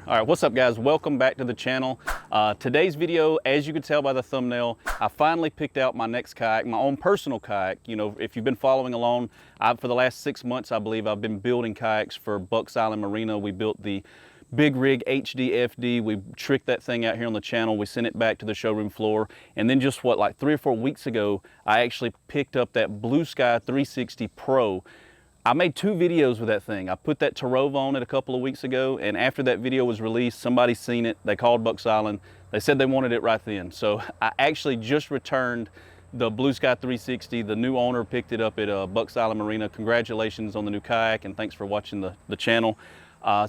All right, what's up guys? Welcome back to the channel. Today's video, as you can tell by the thumbnail, I finally picked out my next kayak, my own personal kayak. You know, if you've been following along, for the last 6 months, I believe, I've been building kayaks for Bucks Island Marina. We built the Big Rig HDFD. We tricked that thing out here on the channel. We sent it back to the showroom floor. And then just what, like 3 or 4 weeks ago, I actually picked up that Blue Sky 360 Pro. I made 2 videos with that thing. I put that Tarove on it a couple of weeks ago, and after that video was released, somebody seen it. They called Bucks Island. They said they wanted it right then. So I actually just returned the Blue Sky 360. The new owner picked it up at Bucks Island Marina. Congratulations on the new kayak, and thanks for watching the channel.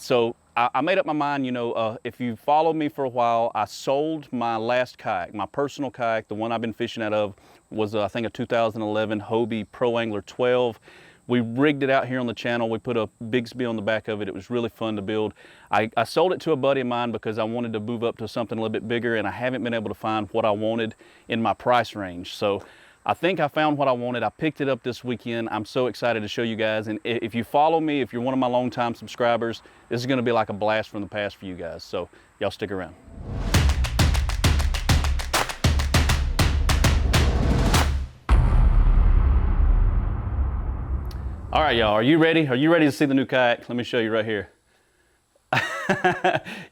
So I made up my mind, you know, if you followed me for a while, I sold my last kayak, my personal kayak. The one I've been fishing out of was, I think, a 2011 Hobie Pro Angler 12. We rigged it out here on the channel. We put a Bigsby on the back of it. It was really fun to build. I sold it to a buddy of mine because I wanted to move up to something a little bit bigger, and I haven't been able to find what I wanted in my price range. So I think I found what I wanted. I picked it up this weekend. I'm so excited to show you guys. And if you follow me, if you're one of my longtime subscribers, this is gonna be like a blast from the past for you guys. So y'all stick around. All right, y'all, are you ready? Are you ready to see the new kayak? Let me show you right here.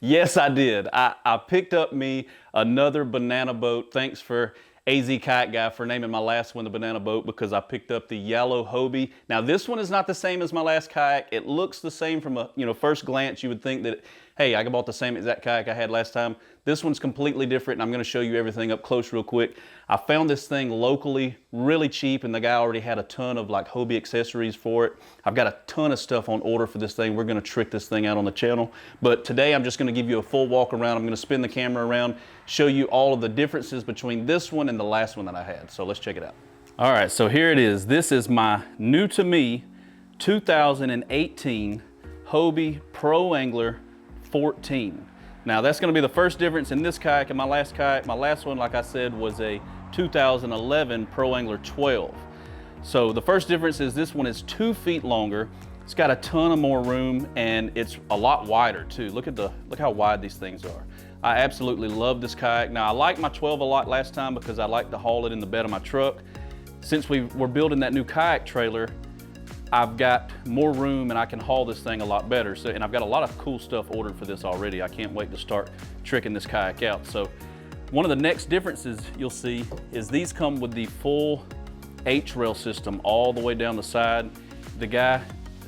Yes, I did. I picked up me another banana boat. Thanks for AZ Kayak Guy for naming my last one the banana boat, because I picked up the yellow Hobie. Now this one is not the same as my last kayak. It looks the same from a first glance. You would think that, hey, I bought the same exact kayak I had last time. This one's completely different, and I'm gonna show you everything up close real quick. I found this thing locally really cheap, and the guy already had a ton of like Hobie accessories for it. I've got a ton of stuff on order for this thing. We're gonna trick this thing out on the channel. But today I'm just gonna give you a full walk around. I'm gonna spin the camera around, show you all of the differences between this one and the last one that I had. So let's check it out. All right, so here it is. This is my new to me 2018 Hobie Pro Angler 14. Now that's gonna be the first difference in this kayak and my last kayak. My last one, like I said, was a 2011 Pro Angler 12. So the first difference is this one is 2 feet longer. It's got a ton of more room, and it's a lot wider too. Look how wide these things are. I absolutely love this kayak. Now I liked my 12 a lot last time because I like to haul it in the bed of my truck. Since we're building that new kayak trailer, I've got more room and I can haul this thing a lot better. So, and I've got a lot of cool stuff ordered for this already. I can't wait to start tricking this kayak out. So one of the next differences you'll see is these come with the full H-rail system all the way down the side. The guy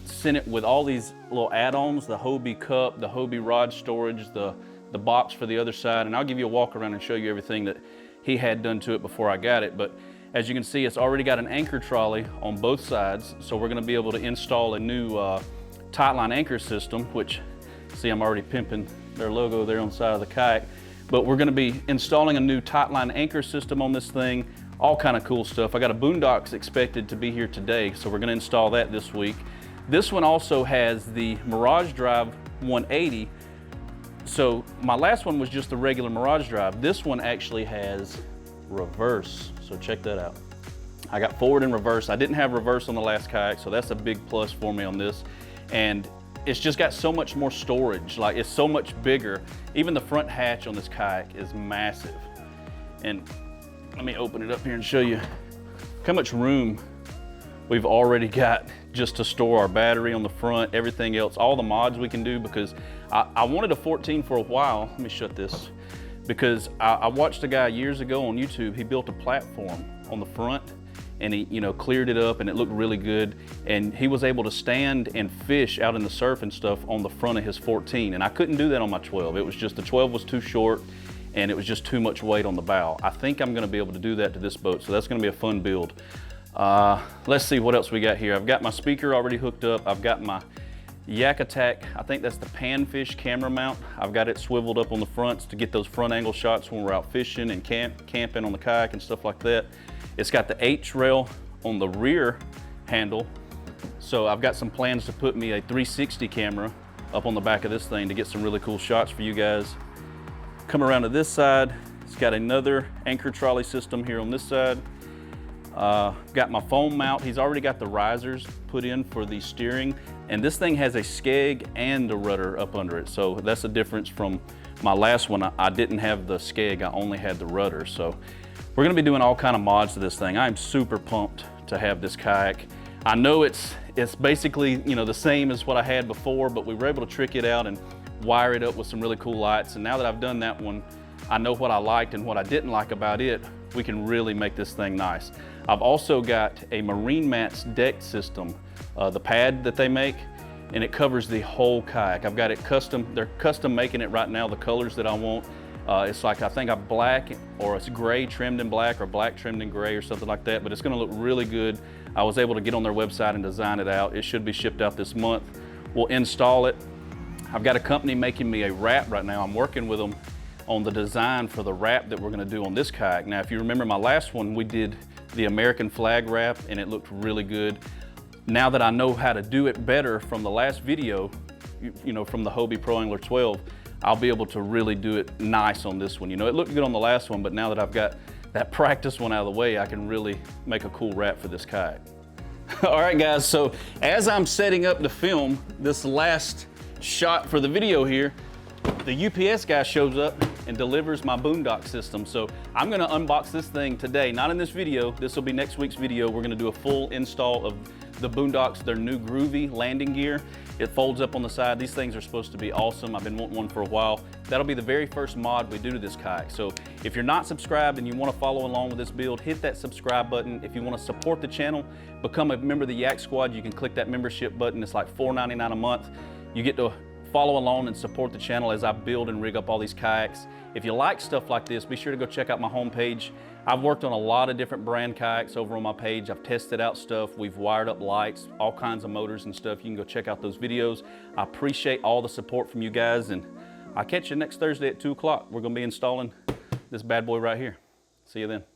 sent it with all these little add-ons, the Hobie cup, the Hobie rod storage, the box for the other side. And I'll give you a walk around and show you everything that he had done to it before I got it. But as you can see, it's already got an anchor trolley on both sides. So we're gonna be able to install a new tightline anchor system, which, see, I'm already pimping their logo there on the side of the kayak. But we're gonna be installing a new tightline anchor system on this thing, all kind of cool stuff. I got a Boondocks expected to be here today, so we're gonna install that this week. This one also has the Mirage Drive 180. So my last one was just the regular Mirage Drive. This one actually has reverse, so check that out. I got forward and reverse. I didn't have reverse on the last kayak, so that's a big plus for me on this. And it's just got so much more storage. Like, it's so much bigger. Even the front hatch on this kayak is massive. And let me open it up here and show you how much room we've already got just to store our battery on the front, everything else, all the mods we can do, because I wanted a 14 for a while. Let me shut this. Because I watched a guy years ago on YouTube. He built a platform on the front, and he cleared it up, and it looked really good. And he was able to stand and fish out in the surf and stuff on the front of his 14. And I couldn't do that on my 12. It was just, the 12 was too short, and it was just too much weight on the bow. I think I'm gonna be able to do that to this boat, so that's gonna be a fun build. Let's see what else we got here. I've got my speaker already hooked up. I've got my Yak Attack, I think that's the panfish camera mount. I've got it swiveled up on the fronts to get those front angle shots when we're out fishing and camping on the kayak and stuff like that. It's got the H-rail on the rear handle. So I've got some plans to put me a 360 camera up on the back of this thing to get some really cool shots for you guys. Come around to this side. It's got another anchor trolley system here on this side. Got my foam mount. He's already got the risers put in for the steering. And this thing has a skeg and a rudder up under it. So that's a difference from my last one. I didn't have the skeg, I only had the rudder. So we're gonna be doing all kind of mods to this thing. I'm super pumped to have this kayak. I know it's basically, you know, the same as what I had before, but we were able to trick it out and wire it up with some really cool lights. And now that I've done that one, I know what I liked and what I didn't like about it. We can really make this thing nice. I've also got a Marine Mats deck system, the pad that they make, and it covers the whole kayak. I've got it custom, they're custom making it right now, the colors that I want. It's like, I think I'm black, or it's gray trimmed in black, or black trimmed in gray, or something like that, but it's gonna look really good. I was able to get on their website and design it out. It should be shipped out this month. We'll install it. I've got a company making me a wrap right now. I'm working with them on the design for the wrap that we're gonna do on this kayak. Now, if you remember my last one, we did the American flag wrap and it looked really good. Now that I know how to do it better from the last video, you know, from the Hobie Pro Angler 12, I'll be able to really do it nice on this one. You know, it looked good on the last one, but now that I've got that practice one out of the way, I can really make a cool wrap for this kayak. All right, guys, so as I'm setting up to film this last shot for the video here, the UPS guy shows up and delivers my boondock system. So I'm gonna unbox this thing today, not in this video. This will be next week's video. We're gonna do a full install of the boondocks, their new Groovy landing gear. It folds up on the side. These things are supposed to be awesome. I've been wanting one for a while. That'll be the very first mod we do to this kayak. So if you're not subscribed and you wanna follow along with this build, hit that subscribe button. If you wanna support the channel, become a member of the Yak-Squad, you can click that membership button. It's like $4.99 a month. You get to follow along and support the channel as I build and rig up all these kayaks. If you like stuff like this, be sure to go check out my homepage. I've worked on a lot of different brand kayaks over on my page. I've tested out stuff. We've wired up lights, all kinds of motors and stuff. You can go check out those videos. I appreciate all the support from you guys, and I'll catch you next Thursday at 2 o'clock. We're gonna be installing this bad boy right here. See you then.